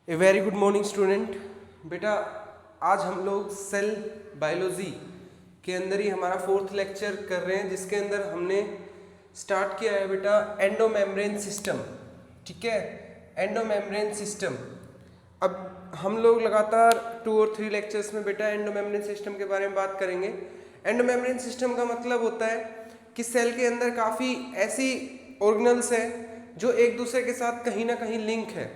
A very good morning student. बेटा आज हम लोग सेल बायोलॉजी के अंदर ही हमारा फोर्थ लेक्चर कर रहे हैं, जिसके अंदर हमने स्टार्ट किया है बेटा एंडोमेम्ब्रेन सिस्टम। ठीक है, एंडोमेम्ब्रेन सिस्टम। अब हम लोग लगातार 2 और 3 लेक्चर्स में बेटा एंडोमेम्ब्रेन सिस्टम के बारे में बात करेंगे। एंडोमेम्ब्रेन सिस्टम का मतलब होता है कि सेल के अंदर काफ़ी ऐसी ऑर्गेनल्स हैं जो एक दूसरे के साथ कहीं ना कहीं लिंक है,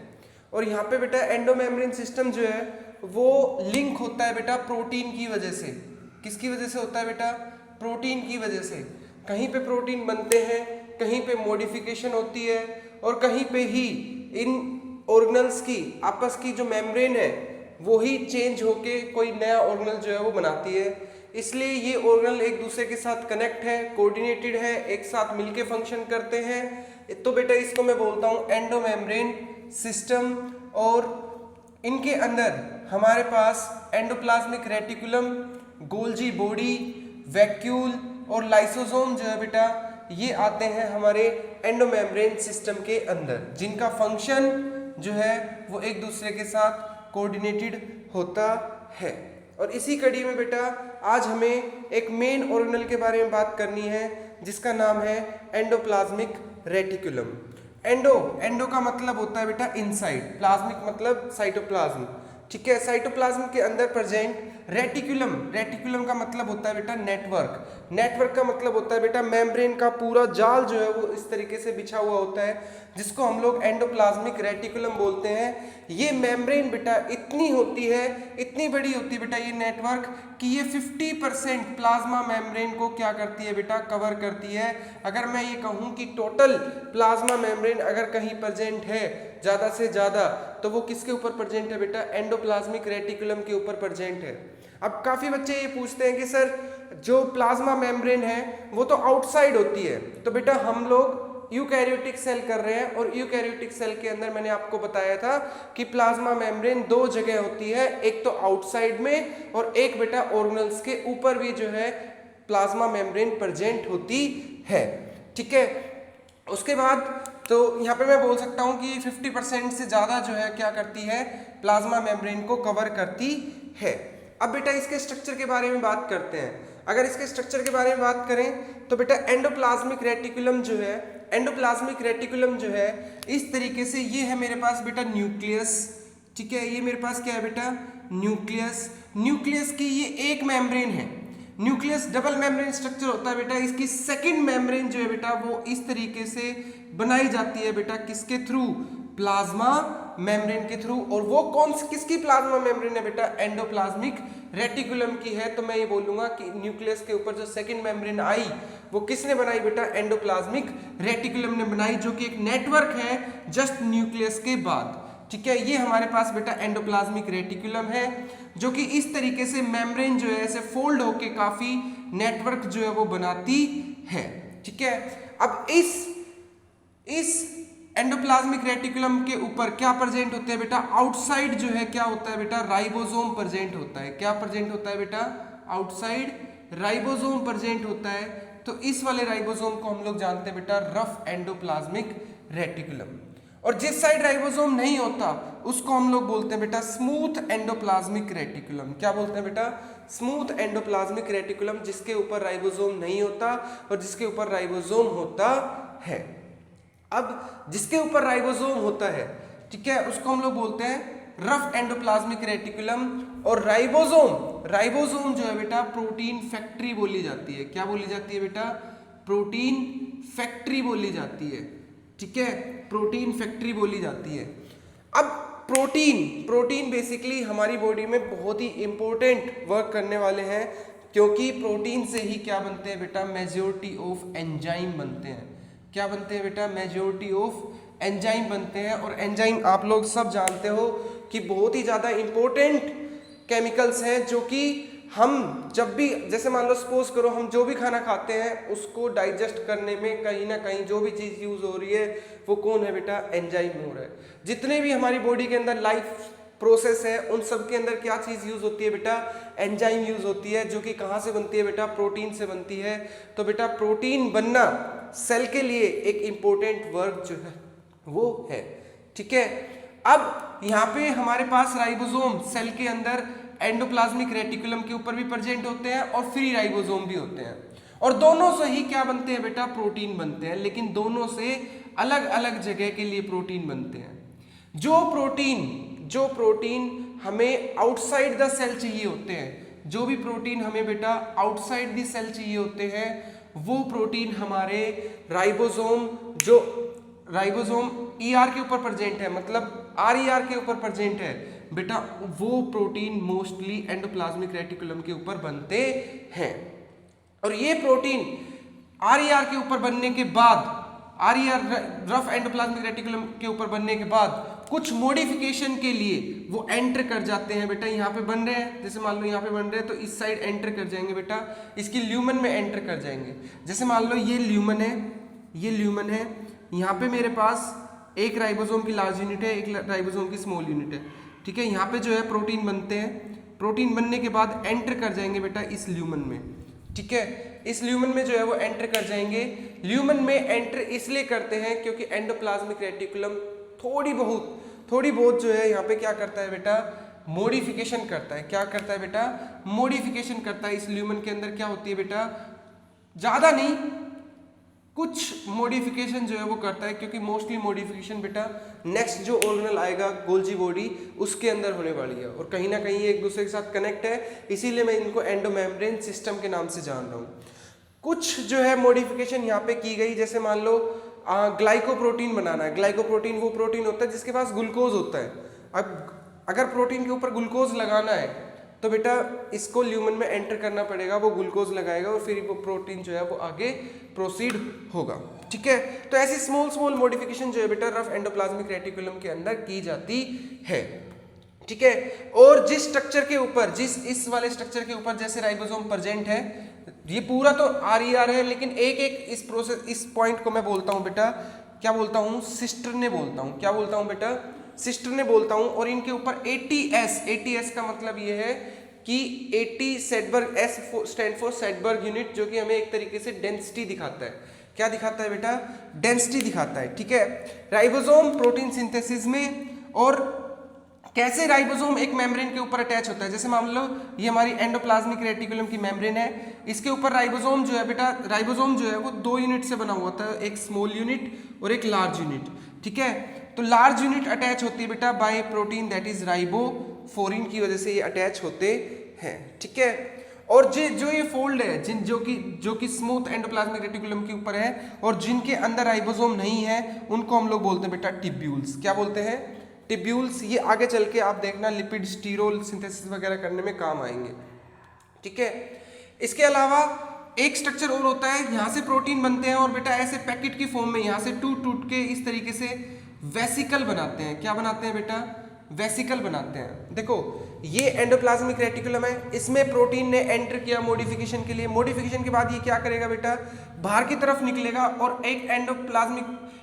और यहाँ पे बेटा एंडोमेम्ब्रेन सिस्टम जो है वो लिंक होता है बेटा प्रोटीन की वजह से। किसकी वजह से होता है बेटा? प्रोटीन की वजह से। कहीं पे प्रोटीन बनते हैं, कहीं पे मॉडिफिकेशन होती है, और कहीं पे ही इन ऑर्गेनल्स की आपस की जो मेम्ब्रेन है वो ही चेंज होके कोई नया ऑर्गेनल जो है वो बनाती है। इसलिए ये ऑर्गेनल एक दूसरे के साथ कनेक्ट है, कोऑर्डिनेटेड है, एक साथ मिलके फंक्शन करते हैं। तो बेटा इसको मैं बोलता हूँ एंडोमेम्ब्रेन सिस्टम। और इनके अंदर हमारे पास endoplasmic reticulum, Golgi body, vacuole और लाइसोसोम जो है बेटा ये आते हैं हमारे एंडोमेम्ब्रेन सिस्टम के अंदर, जिनका फंक्शन जो है वो एक दूसरे के साथ कोऑर्डिनेटेड होता है। और इसी कड़ी में बेटा आज हमें एक मेन ऑर्गेनल के बारे में बात करनी है, जिसका नाम है एंडोप्लाज्मिक रेटिकुलम। एंडो का मतलब होता है बेटा इनसाइड, प्लाज्मिक मतलब साइटोप्लाज्म। ठीक है, साइटोप्लाज्म के अंदर प्रेजेंट। रेटिकुलम का मतलब होता है बेटा नेटवर्क का मतलब होता है बेटा मेम्ब्रेन का पूरा जाल जो है वो इस तरीके से बिछा हुआ होता है, जिसको हम लोग एंडोप्लाज्मिक रेटिकुलम बोलते हैं। ये मेम्ब्रेन बेटा इतनी होती है, इतनी बड़ी होती है बेटा ये नेटवर्क, कि ये 50% प्लाज्मा मेम्ब्रेन को क्या करती है बेटा? कवर करती है। अगर मैं ये कहूँ कि टोटल प्लाज्मा मेम्ब्रेन अगर कहीं प्रेजेंट है ज़्यादा से ज़्यादा, तो वो किसके ऊपर प्रेजेंट है बेटा? एंडोप्लाज्मिक रेटिकुलम के ऊपर प्रेजेंट है। अब काफ़ी बच्चे ये पूछते हैं कि सर जो प्लाज्मा मेम्ब्रेन है वो तो आउटसाइड होती है, तो बेटा हम लोग यूकैरियोटिक सेल कर रहे हैं, और यूकैरियोटिक सेल के अंदर मैंने आपको बताया था कि प्लाज्मा मेम्ब्रेन 2 जगह होती है, एक तो आउटसाइड में और एक बेटा ऑर्गेनल्स के ऊपर भी जो है प्लाज्मा मेम्ब्रेन प्रेजेंट होती है। ठीक है, उसके बाद तो यहाँ पे मैं बोल सकता हूँ कि 50% से ज़्यादा जो है क्या करती है? प्लाज्मा मेम्ब्रेन को कवर करती है। अब बेटा इसके स्ट्रक्चर के बारे में बात करते हैं। अगर इसके स्ट्रक्चर के बारे में बात करें तो बेटा एंडोप्लाज्मिक रेटिकुलम जो है इस तरीके से, ये है मेरे पास बेटा न्यूक्लियस। ठीक है, ये मेरे पास क्या है बेटा? न्यूक्लियस की ये एक मेम्ब्रेन है। न्यूक्लियस डबल मेम्ब्रेन स्ट्रक्चर होता है बेटा। इसकी सेकंड मेम्ब्रेन जो है बेटा वो इस तरीके से बनाई जाती है बेटा, किसके थ्रू? प्लाज्मा मेम्ब्रेन के थ्रू। और वो किसकी प्लाज्मा मेम्ब्रेन है बेटा? एंडोप्लाज्मिक रेटिकुलम की है। तो मैं ये बोलूंगा कि न्यूक्लियस के ऊपर जो सेकंड मेम्ब्रेन आई वो किसने बनाई बेटा? एंडोप्लाज्मिक रेटिकुलम ने बनाई, जो कि एक नेटवर्क है जस्ट न्यूक्लियस के बाद। ठीक है, ये हमारे पास बेटा एंडोप्लाज्मिक रेटिकुलम है, जो कि इस तरीके से मेम्ब्रेन जो है ऐसे फोल्ड होके काफी नेटवर्क जो है वो बनाती है। ठीक है, अब इस एंडोप्लाज्मिक रेटिकुलम के ऊपर क्या प्रेजेंट होते हैं बेटा? आउटसाइड जो है क्या होता है बेटा? राइबोसोम प्रेजेंट होता है। क्या प्रेजेंट होता है बेटा? आउटसाइड राइबोसोम प्रेजेंट होता है। तो इस वाले राइबोसोम को हम लोग जानते हैं बेटा रफ एंडोप्लाज्मिक रेटिकुलम। और जिस साइड राइबोसोम नहीं होता उसको हम लोग बोलते हैं बेटा स्मूथ एंडोप्लाज्मिक रेटिकुलम। क्या बोलते हैं बेटा? स्मूथ एंडोप्लाज्मिक रेटिकुलम, जिसके ऊपर राइबोसोम नहीं होता और जिसके ऊपर राइबोसोम होता है। अब जिसके ऊपर राइबोसोम होता है, ठीक है, उसको हम लोग बोलते हैं रफ एंडोप्लाज्मिक रेटिकुलम। और राइबोसोम जो है बेटा प्रोटीन फैक्ट्री बोली जाती है। क्या बोली जाती है बेटा? प्रोटीन फैक्ट्री बोली जाती है। ठीक है, प्रोटीन फैक्ट्री बोली जाती है। अब प्रोटीन बेसिकली हमारी बॉडी में बहुत ही इंपॉर्टेंट वर्क करने वाले हैं, क्योंकि प्रोटीन से ही क्या बनते हैं बेटा? मेजॉरिटी ऑफ एंजाइम बनते हैं। क्या बनते हैं बेटा? मेजॉरिटी ऑफ एंजाइम बनते हैं। और एंजाइम आप लोग सब जानते हो कि बहुत ही ज़्यादा इंपॉर्टेंट केमिकल्स हैं, जो कि हम जब भी, जैसे मान लो सपोज करो, हम जो भी खाना खाते हैं उसको डाइजेस्ट करने में कहीं ना कहीं जो भी चीज़ यूज़ हो रही है वो कौन है बेटा? एंजाइम हो रहा है। जितने भी हमारी बॉडी के अंदर लाइफ प्रोसेस है उन सब के अंदर क्या चीज़ यूज़ होती है बेटा? एंजाइम यूज़ होती है, जो कि कहाँ से बनती है बेटा? प्रोटीन से बनती है। तो बेटा प्रोटीन बनना सेल के लिए एक इंपॉर्टेंट वर्क जो है वो है। ठीक है, अब यहाँ पे हमारे पास राइबोसोम सेल के अंदर एंडोप्लाज्मिक रेटिकुलम के ऊपर भी प्रेजेंट होते हैं और फ्री राइबोसोम भी होते हैं, और दोनों से ही क्या बनते हैं बेटा, प्रोटीन बनते हैं, लेकिन दोनों से अलग अलग जगह के लिए प्रोटीन बनते हैं। जो प्रोटीन हमें आउटसाइड द सेल चाहिए होते हैं, जो भी प्रोटीन हमें बेटा आउटसाइड द सेल चाहिए होते हैं, वो प्रोटीन हमारे राइबोसोम, जो राइबोसोम ER के ऊपर प्रेजेंट है, मतलब RER के ऊपर प्रेजेंट है बेटा, वो प्रोटीन मोस्टली एंडोप्लाज्मिक रेटिकुलम के ऊपर बनते हैं। और ये प्रोटीन RER के ऊपर बनने के बाद, RER रफ एंडोप्लाज्मिक रेटिकुलम के ऊपर बनने के बाद कुछ मॉडिफिकेशन के लिए वो एंटर कर जाते हैं बेटा, यहाँ पे बन रहे हैं, जैसे मान लो यहाँ पे बन रहे हैं तो इस साइड एंटर कर जाएंगे बेटा, इसकी ल्यूमन में एंटर कर जाएंगे। जैसे मान लो ये ल्यूमन है, ये ल्यूमन है, यहाँ पे मेरे पास एक राइबोसोम की लार्ज यूनिट है, एक राइबोसोम की स्मॉल यूनिट है, ठीक है। यहाँ पे जो है प्रोटीन बनते हैं, प्रोटीन बनने के बाद एंटर कर जाएंगे बेटा इस ल्यूमन में, ठीक है। इस ल्यूमन में जो है वो एंटर कर जाएंगे। ल्यूमन में एंटर इसलिए करते हैं क्योंकि एंडोप्लाज्मिक रेटिकुलम थोड़ी बहुत जो है यहाँ पे क्या करता है बेटा, मॉडिफिकेशन करता है। क्या करता है बेटा, मॉडिफिकेशन करता है। इस ल्यूमन के अंदर क्या होती है बेटा, ज्यादा नहीं, कुछ मॉडिफिकेशन जो है वो करता है, क्योंकि मोस्टली मॉडिफिकेशन बेटा नेक्स्ट जो ऑर्गेनल आएगा गोल्जी बॉडी उसके अंदर होने वाली है, और कहीं ना कहीं एक दूसरे के साथ कनेक्ट है, इसीलिए मैं इनको एंडोमेम्ब्रेन सिस्टम के नाम से जान रहा हूँ। कुछ जो है मॉडिफिकेशन यहाँ पे की गई, जैसे मान लो ग्लाइकोप्रोटीन बनाना है। ग्लाइकोप्रोटीन वो प्रोटीन होता है जिसके पास ग्लूकोज होता है। अब अगर प्रोटीन के ऊपर ग्लूकोज लगाना है तो बेटा इसको ल्यूमन में एंटर करना पड़ेगा, वो ग्लूकोज लगाएगा और फिर वो प्रोटीन जो है वो आगे प्रोसीड होगा, ठीक है। तो ऐसी स्मॉल मॉडिफिकेशन जो है बेटा रफ एंडोप्लाज्मिक रेटिकुलम के अंदर की जाती है, ठीक है। और जिस स्ट्रक्चर के ऊपर, जिस इस वाले स्ट्रक्चर के ऊपर जैसे राइबोसोम प्रेजेंट है, ये पूरा तो RER है, लेकिन एक इस प्रोसेस, इस पॉइंट को मैं बोलता हूं बेटा, क्या बोलता हूं, सिस्टर ने बोलता हूं। क्या बोलता हूं बेटा, सिस्टर ने बोलता हूं। और इनके ऊपर ATS का मतलब ये है कि 80 सेडबर्ग, S स्टैंड फॉर सेडबर्ग यूनिट, जो कि हमें एक तरीके से डेंसिटी दिखाता है। क्या दिखाता है बेटा, डेंसिटी दिखाता है, ठीक है। राइबोसोम प्रोटीन सिंथेसिस में, और कैसे राइबोसोम एक मेम्ब्रेन के ऊपर अटैच होता है, जैसे मान लो ये हमारी एंडोप्लाज्मिक रेटिकुलम की मेम्ब्रेन है, इसके ऊपर राइबोसोम जो है बेटा, राइबोसोम जो है वो 2 यूनिट से बना हुआ था, एक स्मॉल यूनिट और एक लार्ज यूनिट, ठीक है। तो लार्ज यूनिट अटैच होती है बेटा bye protein that is ribophorin की वजह से ये अटैच होते हैं, ठीक है। और जो ये फोल्ड है, जो कि स्मूथ एंडोप्लाज्मिक रेटिकुलम के ऊपर है और जिनके अंदर राइबोसोम नहीं है, उनको हम लोग बोलते हैं बेटा टिब्यूल्स। क्या बोलते हैं, टिब्यूल्स। ये आगे चल के आप देखना लिपिड स्टीरोल सिंथेसिस वगैरह करने में काम आएंगे, ठीक है। इसके अलावा एक स्ट्रक्चर और होता है, यहाँ से प्रोटीन बनते हैं और बेटा ऐसे पैकेट की फॉर्म में यहाँ से टूट के इस तरीके से वेसिकल बनाते हैं। क्या बनाते हैं बेटा, वेसिकल बनाते हैं। देखो ये एंडोप्लाज्मिक रेटिकुलम है, इसमें प्रोटीन ने एंटर किया मॉडिफिकेशन के लिए। मॉडिफिकेशन के बाद ये क्या करेगा बेटा, बाहर की तरफ निकलेगा और एक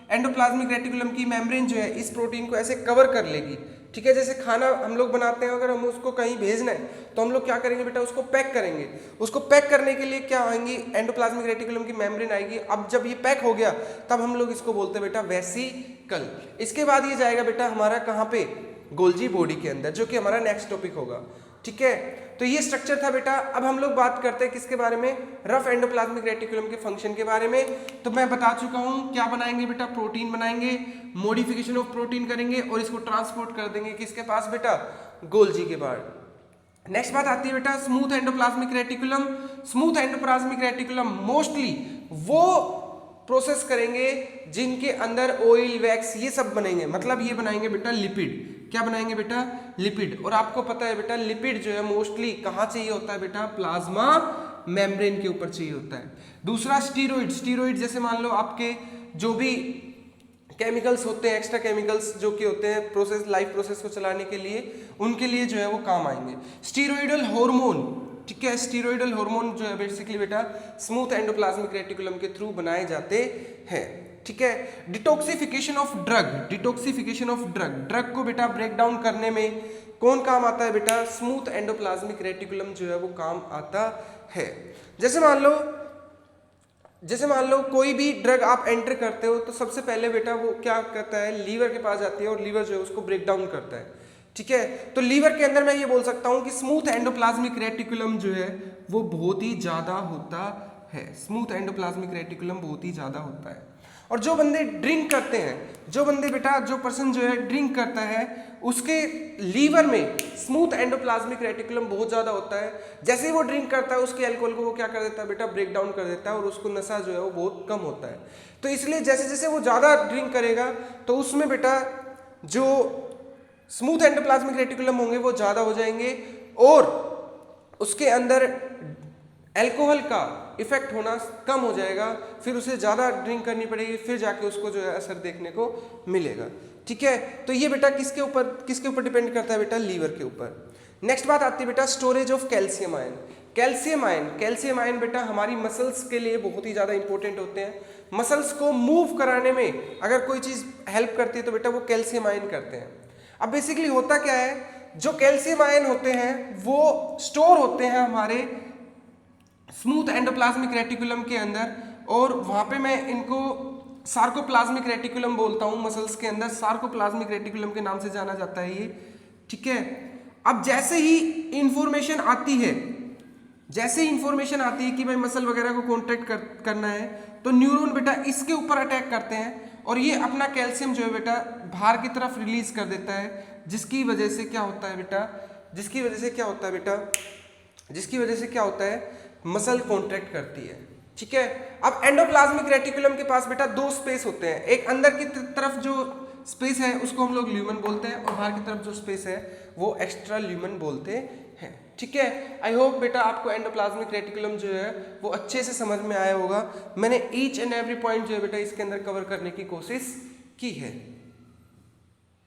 एंडोप्लाज्मिक रेटिकुलम की मेम्ब्रेन जो है इस प्रोटीन को ऐसे कवर कर लेगी, ठीक है। जैसे खाना हम लोग बनाते हैं, अगर हम उसको कहीं भेजना है तो हम लोग क्या करेंगे बेटा, उसको पैक करेंगे। उसको पैक करने के लिए क्या आएंगी, एंडोप्लाज्मिक रेटिकुलम की मेम्ब्रेन आएगी। अब जब ये पैक हो गया तब हम लोग इसको बोलते हैं बेटा वेसिकल। इसके बाद ये जाएगा बेटा हमारा कहाँ पे, गोल्जी बॉडी के अंदर, जो कि हमारा नेक्स्ट टॉपिक होगा, ठीक है। तो ये स्ट्रक्चर था बेटा। अब हम लोग बात करते हैं किसके बारे में, रफ एंडोप्लाज्मिक रेटिकुलम के फंक्शन के बारे में। तो मैं बता चुका हूं क्या बनाएंगे बेटा, प्रोटीन बनाएंगे, मॉडिफिकेशन ऑफ प्रोटीन करेंगे और इसको ट्रांसपोर्ट कर देंगे किसके पास बेटा, गोल्जी के पास। नेक्स्ट बात आती है बेटा smooth endoplasmic reticulum. Smooth endoplasmic reticulum mostly वो प्रोसेस करेंगे जिनके अंदर ऑयल, वैक्स ये सब बनेंगे, मतलब ये बनाएंगे बेटा लिपिड। क्या बनाएंगे बेटा, लिपिड। और आपको पता है बेटा लिपिड जो है मोस्टली कहाँ चाहिए होता है बेटा, प्लाज्मा मेम्ब्रेन के ऊपर चाहिए होता है। दूसरा स्टीरॉइड। स्टीरॉइड जैसे मान लो आपके जो भी केमिकल्स होते हैं, एक्स्ट्रा केमिकल्स जो कि होते हैं प्रोसेस, लाइफ प्रोसेस को चलाने के लिए, उनके लिए जो है वो काम आएंगे। स्टीरॉइडल हार्मोन, ठीक है। स्टीरॉइडल हार्मोन जो है बेसिकली बेटा स्मूथ एंडोप्लाज्मिक रेटिकुलम के थ्रू बनाए जाते हैं, ठीक है। Detoxification of drug. Detoxification of drug को बेटा ब्रेक डाउन करने में कौन काम आता है बेटा, स्मूथ एंडोप्लाज्मिक रेटिकुलम जो है वो काम आता है। जैसे मान लो जैसे मान लो कोई भी ड्रग आप एंटर करते हो तो सबसे पहले बेटा वो क्या करता है, लीवर के पास जाती है और लीवर जो है उसको ब्रेक डाउन करता है। ठीक है, तो लीवर के अंदर मैं ये बोल सकता हूँ कि स्मूथ एंडोप्लाज्मिक रेटिकुलम जो है वो बहुत ही ज़्यादा होता है, स्मूथ एंडोप्लाज्मिक रेटिकुलम बहुत ही ज़्यादा होता है। और जो बंदे ड्रिंक करते हैं, जो बंदे बेटा जो पर्सन जो है ड्रिंक करता है उसके लीवर में स्मूथ एंडोप्लाज्मिक रेटिकुलम बहुत ज़्यादा होता है। जैसे ही वो ड्रिंक करता है उसके अल्कोहल को वो क्या कर देता है बेटा, ब्रेक डाउन कर देता है और उसको नशा जो है वो बहुत कम होता है। तो इसलिए जैसे जैसे वो ज़्यादा ड्रिंक करेगा तो उसमें बेटा जो स्मूथ एंडोप्लाज्मिक रेटिकुलम होंगे वो ज़्यादा हो जाएंगे और उसके अंदर अल्कोहल का इफेक्ट होना कम हो जाएगा, फिर उसे ज़्यादा ड्रिंक करनी पड़ेगी, फिर जाके उसको जो है असर देखने को मिलेगा। ठीक है, तो ये बेटा किसके ऊपर डिपेंड करता है बेटा, लीवर के ऊपर। नेक्स्ट बात आती है बेटा storage of calcium ion. Calcium ion बेटा हमारी मसल्स के लिए बहुत ही ज़्यादा इंपॉर्टेंट होते हैं। मसल्स को मूव कराने में अगर कोई चीज़ हेल्प करती है तो बेटा वो कैल्शियम आयन करते हैं। अब बेसिकली होता क्या है, जो कैल्शियम आयन होते हैं वो स्टोर होते हैं हमारे स्मूथ एंडोप्लाज्मिक रेटिकुलम के अंदर, और वहाँ पे मैं इनको सार्कोप्लाज्मिक रेटिकुलम बोलता हूँ। मसल्स के अंदर सार्कोप्लाज्मिक रेटिकुलम के नाम से जाना जाता है ये। ठीक है, अब जैसे ही इंफॉर्मेशन आती है कि भाई मसल वगैरह को कॉन्ट्रैक्ट करना है तो न्यूरॉन बेटा इसके ऊपर अटैक करते हैं और ये अपना कैल्शियम जो है बेटा बाहर की तरफ रिलीज कर देता है, जिसकी वजह से क्या होता है मसल कॉन्ट्रैक्ट करती है। ठीक है, अब एंडोप्लाज्मिक रेटिकुलम के पास बेटा दो स्पेस होते हैं, एक अंदर की तरफ जो स्पेस है उसको हम लोग ल्यूमन बोलते हैं और बाहर की तरफ जो स्पेस है वो एक्स्ट्रा ल्यूमन बोलते हैं। ठीक है, आई होप बेटा आपको एंडोप्लाज्मिक रेटिकुलम जो है वो अच्छे से समझ में आया होगा। मैंने ईच एंड एवरी पॉइंट जो है बेटा इसके अंदर कवर करने की कोशिश की है।